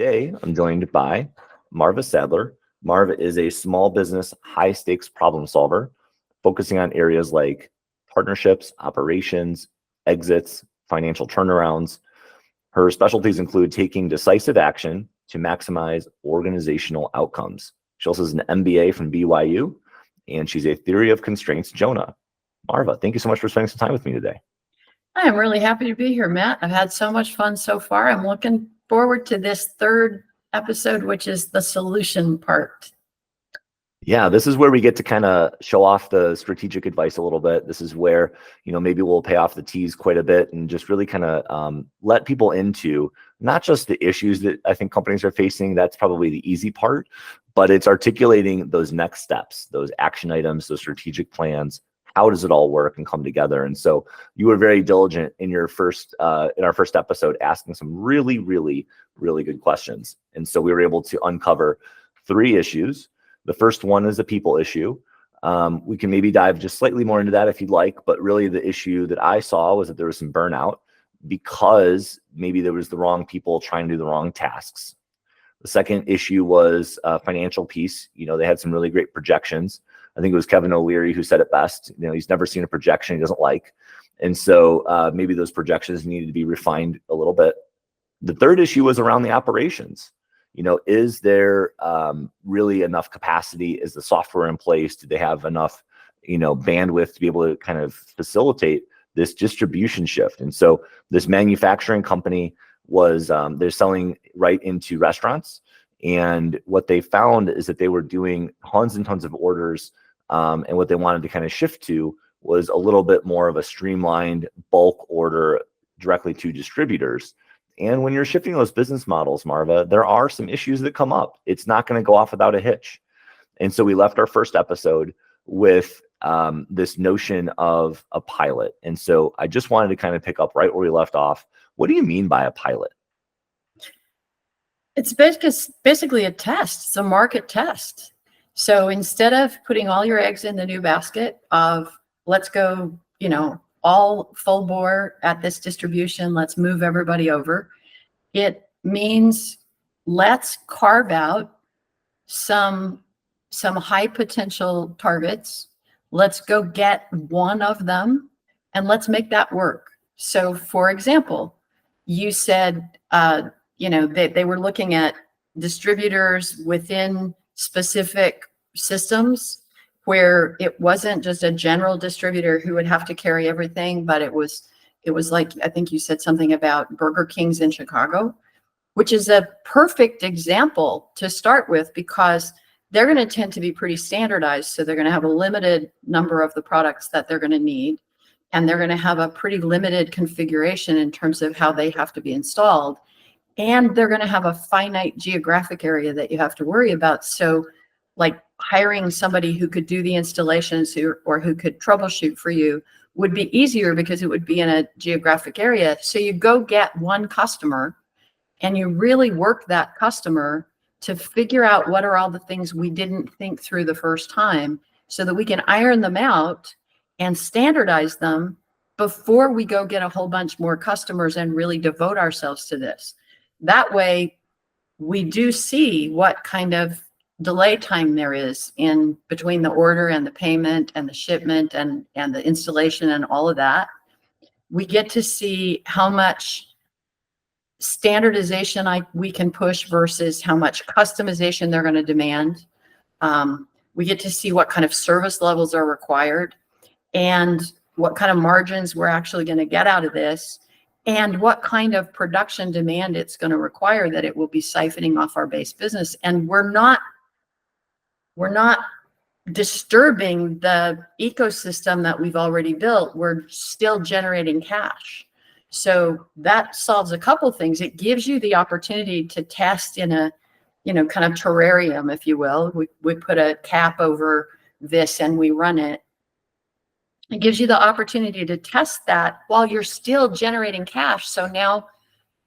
today I'm joined by Marva Sadler. Marva is a small business, high stakes problem solver, focusing on areas like partnerships, operations, exits, financial turnarounds. Her specialties include taking decisive action to maximize organizational outcomes. She also has an MBA from BYU, and she's a theory of constraints Jonah. Marva, thank you so much for spending some time with me today. I am really happy to be here, Matt. I've had so much fun so far. I'm looking forward to this third episode, which is the solution part. Yeah, this is where we get to kind of show off the strategic advice a little bit. This is where, maybe we'll pay off the tease quite a bit and just really kind of let people into not just the issues that I think companies are facing. That's probably the easy part, but it's articulating those next steps, those action items, those strategic plans. How does it all work and come together? And so you were very diligent in your in our first episode, asking some really, really, really good questions. And so we were able to uncover 3 issues. The first one is a people issue. We can maybe dive just slightly more into that if you'd like, but really the issue that I saw was that there was some burnout because maybe there was the wrong people trying to do the wrong tasks. The second issue was financial piece. They had some really great projections. I think it was Kevin O'Leary who said it best. He's never seen a projection he doesn't like. And so maybe those projections needed to be refined a little bit. The third issue was around the operations. Is there really enough capacity? Is the software in place? Do they have enough, bandwidth to be able to kind of facilitate this distribution shift? And so this manufacturing company was, they're selling right into restaurants. And what they found is that they were doing tons and tons of orders. And what they wanted to kind of shift to was a little bit more of a streamlined bulk order directly to distributors. And when you're shifting those business models, Marva, there are some issues that come up. It's not going to go off without a hitch. And so we left our first episode with this notion of a pilot. And so I just wanted to kind of pick up right where we left off. What do you mean by a pilot? It's basically a test. It's a market test. So instead of putting all your eggs in the new basket of let's go, all full bore at this distribution, let's move everybody over. It means let's carve out some high potential targets. Let's go get one of them and let's make that work. So for example, you said, they were looking at distributors within specific systems where it wasn't just a general distributor who would have to carry everything, but it was like, I think you said something about Burger Kings in Chicago, which is a perfect example to start with because they're going to tend to be pretty standardized. So they're going to have a limited number of the products that they're going to need. And they're going to have a pretty limited configuration in terms of how they have to be installed. And they're going to have a finite geographic area that you have to worry about. So like hiring somebody who could do the installations or who could troubleshoot for you would be easier because it would be in a geographic area. So you go get one customer and you really work that customer to figure out what are all the things we didn't think through the first time so that we can iron them out and standardize them before we go get a whole bunch more customers and really devote ourselves to this. That way, we do see what kind of delay time there is in between the order and the payment and the shipment and the installation and all of that. We get to see how much standardization we can push versus how much customization they're going to demand. We get to see what kind of service levels are required and what kind of margins we're actually going to get out of this and what kind of production demand it's going to require that it will be siphoning off our base business. And we're not disturbing the ecosystem that we've already built. We're still generating cash. So that solves a couple things. It gives you the opportunity to test in a, kind of terrarium, if you will. We put a cap over this and we run it. It gives you the opportunity to test that while you're still generating cash. So now,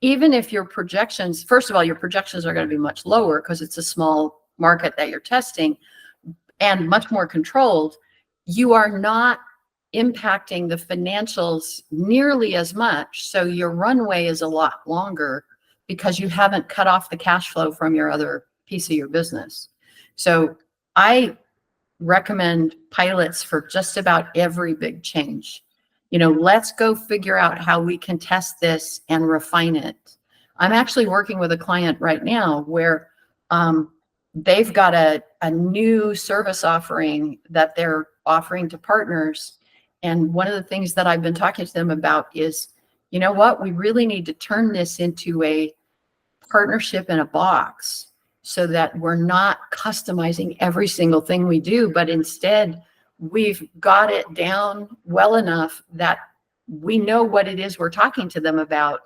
even if your projections, first of all, your projections are going to be much lower because it's a small market that you're testing and much more controlled, you are not impacting the financials nearly as much. So your runway is a lot longer because you haven't cut off the cash flow from your other piece of your business. So I recommend pilots for just about every big change. Let's go figure out how we can test this and refine it. I'm actually working with a client right now where they've got a new service offering that they're offering to partners. And one of the things that I've been talking to them about is, you know what, we really need to turn this into a partnership in a box so that we're not customizing every single thing we do, but instead we've got it down well enough that we know what it is we're talking to them about.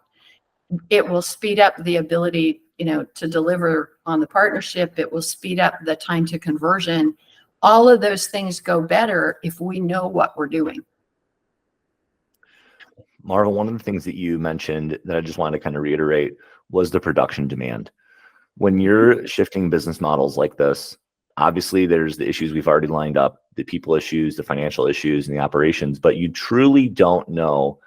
It will speed up the ability, to deliver on the partnership. It will speed up the time to conversion. All of those things go better if we know what we're doing. Marva, one of the things that you mentioned that I just wanted to kind of reiterate was the production demand. When you're shifting business models like this, obviously there's the issues we've already lined up, the people issues, the financial issues, and the operations, but you truly don't know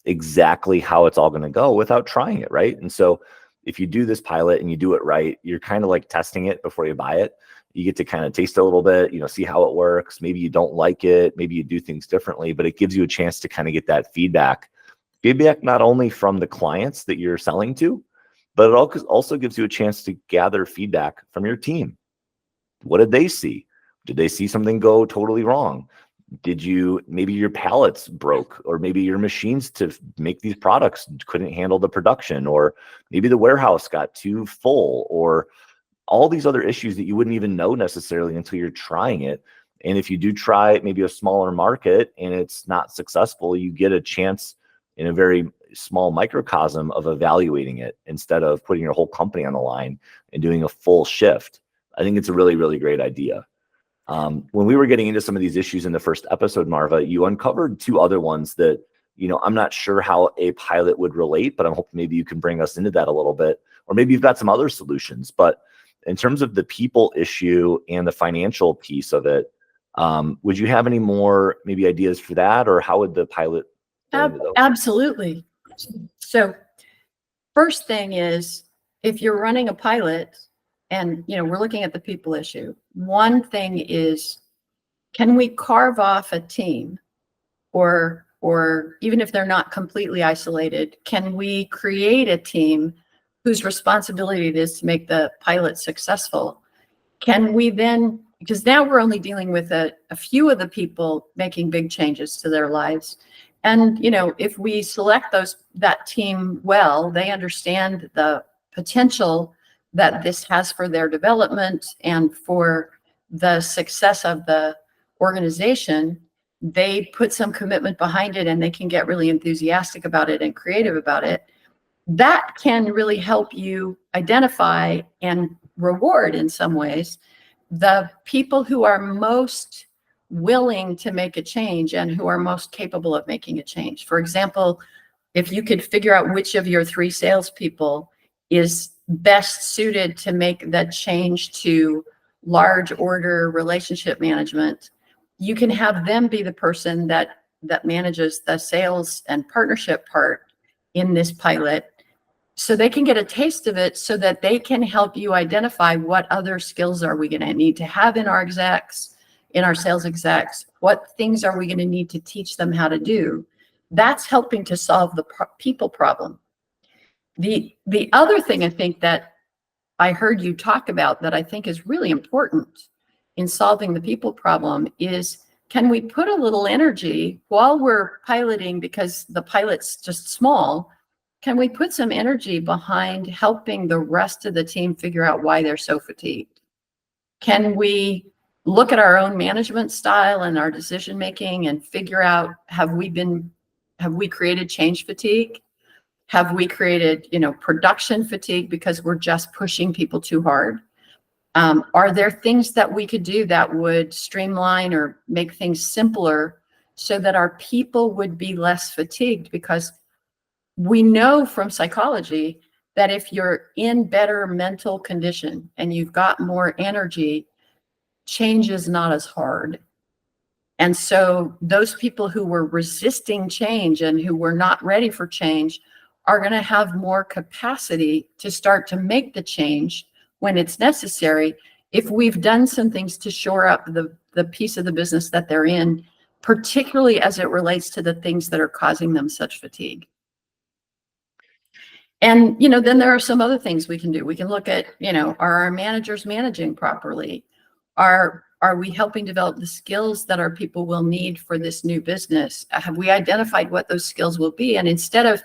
exactly how it's all going to go without trying it, right? And so if you do this pilot and you do it right, you're kind of like testing it before you buy it. You get to kind of taste it a little bit, see how it works. Maybe you don't like it, maybe you do things differently, but it gives you a chance to kind of get that feedback not only from the clients that you're selling to, but it also gives you a chance to gather feedback from your team. What did they see? Did they see something go totally wrong? Maybe your pallets broke, or maybe your machines to make these products couldn't handle the production, or maybe the warehouse got too full, or all these other issues that you wouldn't even know necessarily until you're trying it. And if you do try maybe a smaller market and it's not successful, you get a chance in a very small microcosm of evaluating it instead of putting your whole company on the line and doing a full shift. I think it's a really, really great idea. When we were getting into some of these issues in the first episode, Marva, you uncovered two other ones that, I'm not sure how a pilot would relate, but I'm hoping maybe you can bring us into that a little bit, or maybe you've got some other solutions. But in terms of the people issue and the financial piece of it, would you have any more maybe ideas for that, or how would the pilot? Absolutely. So first thing is, if you're running a pilot and, we're looking at the people issue, one thing is, can we carve off a team, or even if they're not completely isolated, can we create a team whose responsibility it is to make the pilot successful? Can we then, because now we're only dealing with a few of the people making big changes to their lives. And, if we select that team well, they understand the potential that this has for their development and for the success of the organization. They put some commitment behind it and they can get really enthusiastic about it and creative about it. That can really help you identify and reward in some ways the people who are most willing to make a change and who are most capable of making a change. For example, if you could figure out which of your 3 salespeople is best suited to make the change to large order relationship management, you can have them be the person that manages the sales and partnership part in this pilot, so they can get a taste of it, so that they can help you identify what other skills are we going to need to have in our execs, in our sales execs, what things are we going to need to teach them how to do. That's helping to solve the people problem. The other thing I think that I heard you talk about that I think is really important in solving the people problem is, can we put a little energy while we're piloting, because the pilot's just small, can we put some energy behind helping the rest of the team figure out why they're so fatigued? Can we look at our own management style and our decision making and figure out, have we created change fatigue? Have we created, production fatigue because we're just pushing people too hard? Are there things that we could do that would streamline or make things simpler so that our people would be less fatigued? Because we know from psychology that if you're in better mental condition and you've got more energy, change is not as hard. And so those people who were resisting change and who were not ready for change are going to have more capacity to start to make the change when it's necessary if we've done some things to shore up the piece of the business that they're in, particularly as it relates to the things that are causing them such fatigue. And, then there are some other things we can do. We can look at, are our managers managing properly? Are we helping develop the skills that our people will need for this new business? Have we identified what those skills will be? And instead of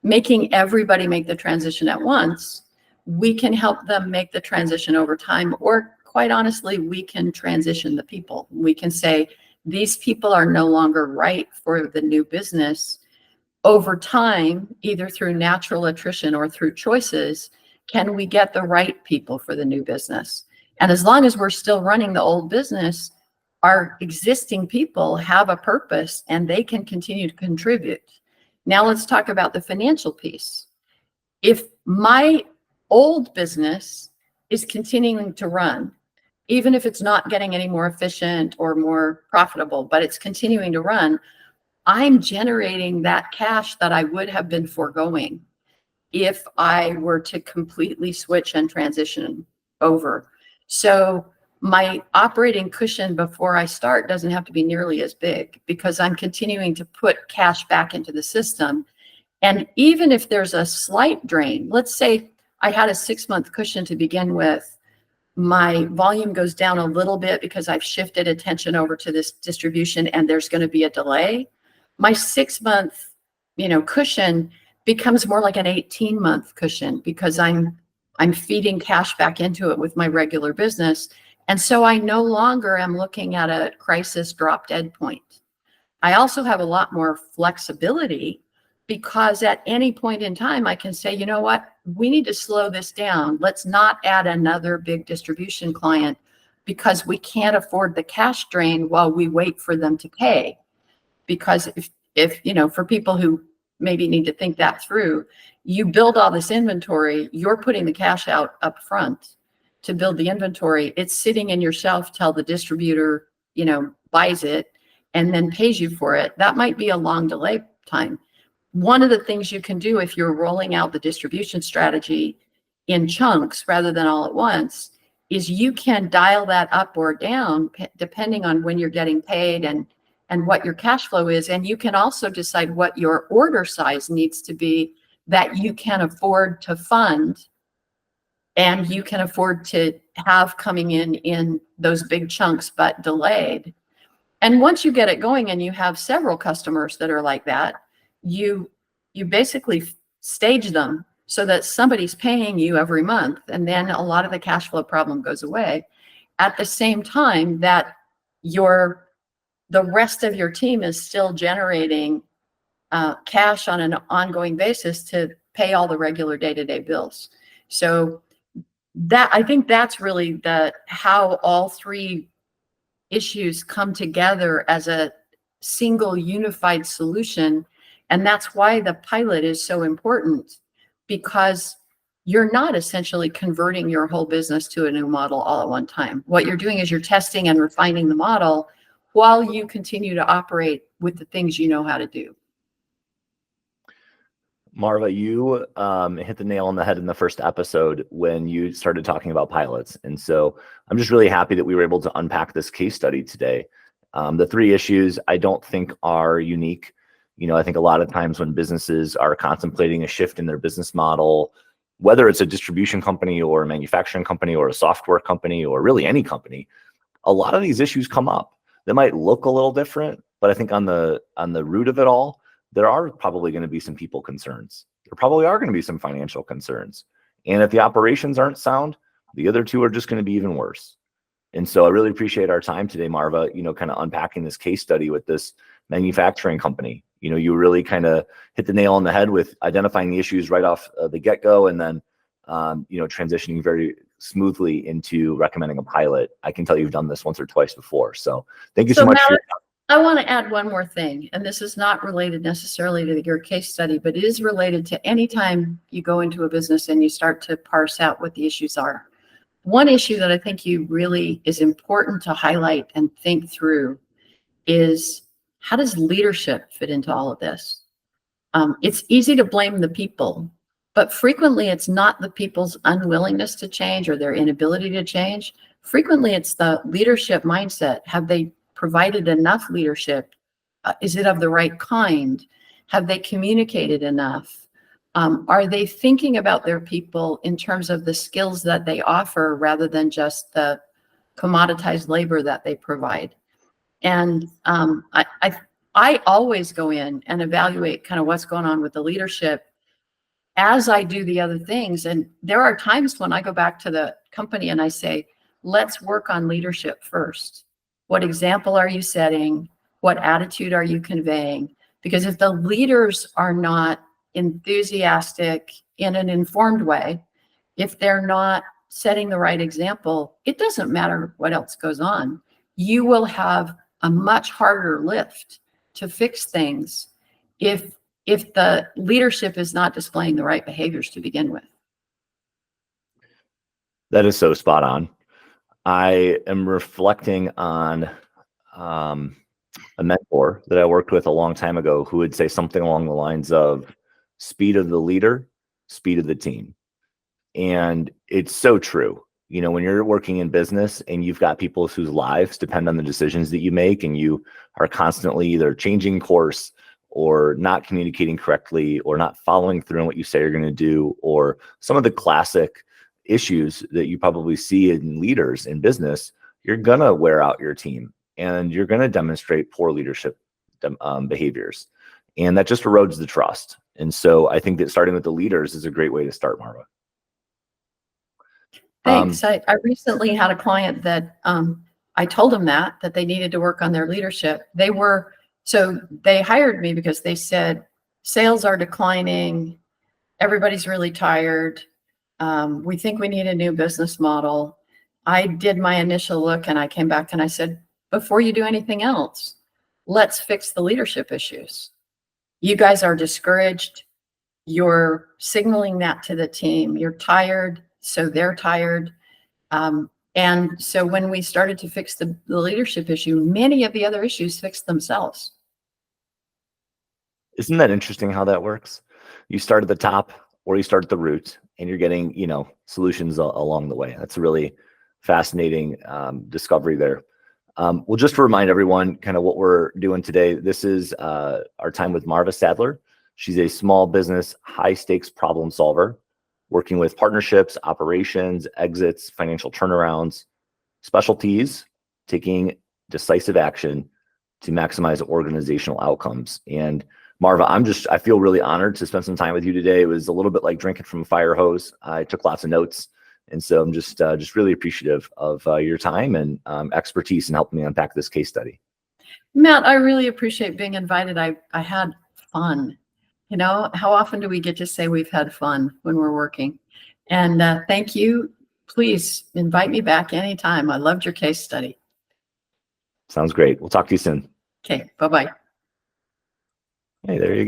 making everybody make the transition at once, we can help them make the transition over time, or quite honestly, we can transition the people. We can say, these people are no longer right for the new business. Over time, either through natural attrition or through choices, can we get the right people for the new business? And as long as we're still running the old business, our existing people have a purpose and they can continue to contribute. Now let's talk about the financial piece. If my old business is continuing to run, even if it's not getting any more efficient or more profitable, but it's continuing to run, I'm generating that cash that I would have been foregoing if I were to completely switch and transition over. So my operating cushion before I start doesn't have to be nearly as big, because I'm continuing to put cash back into the system. And even if there's a slight drain, let's say I had a 6-month cushion to begin with, my volume goes down a little bit because I've shifted attention over to this distribution and there's going to be a delay. My 6-month, cushion becomes more like an 18-month cushion, because I'm feeding cash back into it with my regular business. And so I no longer am looking at a crisis drop dead point. I also have a lot more flexibility, because at any point in time, I can say, you know what, we need to slow this down. Let's not add another big distribution client, because we can't afford the cash drain while we wait for them to pay. Because if for people who maybe need to think that through, you build all this inventory, you're putting the cash out up front to build the inventory. It's sitting in your shelf till the distributor, buys it and then pays you for it. That might be a long delay time. One of the things you can do if you're rolling out the distribution strategy in chunks rather than all at once is you can dial that up or down depending on when you're getting paid and what your cash flow is. And you can also decide what your order size needs to be that you can afford to fund and you can afford to have coming in those big chunks, but delayed. And once you get it going and you have several customers that are like that, you basically stage them so that somebody's paying you every month. And then a lot of the cash flow problem goes away. At the same time that the rest of your team is still generating cash on an ongoing basis to pay all the regular day-to-day bills. So that, I think that's really how all three issues come together as a single unified solution. And that's why the pilot is so important, because you're not essentially converting your whole business to a new model all at one time. What you're doing is you're testing and refining the model while you continue to operate with the things you know how to do. Marva, you hit the nail on the head in the first episode when you started talking about pilots. And so I'm just really happy that we were able to unpack this case study today. The three issues I don't think are unique. I think a lot of times when businesses are contemplating a shift in their business model, whether it's a distribution company or a manufacturing company or a software company or really any company, a lot of these issues come up. They might look a little different, but I think on the root of it all, there are probably going to be some people concerns. There probably are going to be some financial concerns. And if the operations aren't sound, the other two are just going to be even worse. And so I really appreciate our time today, Marva, kind of unpacking this case study with this manufacturing company. You really kind of hit the nail on the head with identifying the issues right off the get-go, and then, transitioning very smoothly into recommending a pilot. I can tell you've done this once or twice before. So thank you so much. Matt, I want to add one more thing, and this is not related necessarily to your case study, but it is related to any time you go into a business and you start to parse out what the issues are. One issue that I think is important to highlight and think through is, how does leadership fit into all of this? It's easy to blame the people, but frequently it's not the people's unwillingness to change or their inability to change. Frequently it's the leadership mindset. Have they provided enough leadership? Is it of the right kind? Have they communicated enough? Are they thinking about their people in terms of the skills that they offer rather than just the commoditized labor that they provide? And I always go in and evaluate kind of what's going on with the leadership as I do the other things. And there are times when I go back to the company and I say, let's work on leadership first. What example are you setting? What attitude are you conveying? Because if the leaders are not enthusiastic in an informed way, if they're not setting the right example, it doesn't matter what else goes on. You will have a much harder lift to fix things if the leadership is not displaying the right behaviors to begin with. That is so spot on. I am reflecting on a mentor that I worked with a long time ago who would say something along the lines of speed of the leader, speed of the team. And it's so true. You know, when you're working in business and you've got people whose lives depend on the decisions that you make, and you are constantly either changing course or not communicating correctly or not following through on what you say you're going to do, or some of the classic issues that you probably see in leaders in business, you're going to wear out your team and you're going to demonstrate poor leadership behaviors. And that just erodes the trust. And so I think that starting with the leaders is a great way to start, Marva. Thanks. I recently had a client that I told them that they needed to work on their leadership. So they hired me because they said, sales are declining. Everybody's really tired. We think we need a new business model. I did my initial look and I came back and I said, before you do anything else, let's fix the leadership issues. You guys are discouraged. You're signaling that to the team. You're tired, so they're tired. And so when we started to fix the leadership issue, many of the other issues fixed themselves. Isn't that interesting how that works? You start at the top or you start at the root and you're getting, you know, solutions along the way. That's a really fascinating discovery there. Well, just to remind everyone kind of what we're doing today, this is our time with Marva Sadler. She's a small business, high stakes problem solver, working with partnerships, operations, exits, financial turnarounds, specialties, taking decisive action to maximize organizational outcomes. And Marva, I feel really honored to spend some time with you today. It was a little bit like drinking from a fire hose. I took lots of notes. And so I'm just really appreciative of your time and expertise in helping me unpack this case study. Matt, I really appreciate being invited. I had fun. You know, how often do we get to say we've had fun when we're working? And thank you. Please invite me back anytime. I loved your case study. Sounds great. We'll talk to you soon. Okay, bye-bye. Hey, there you go.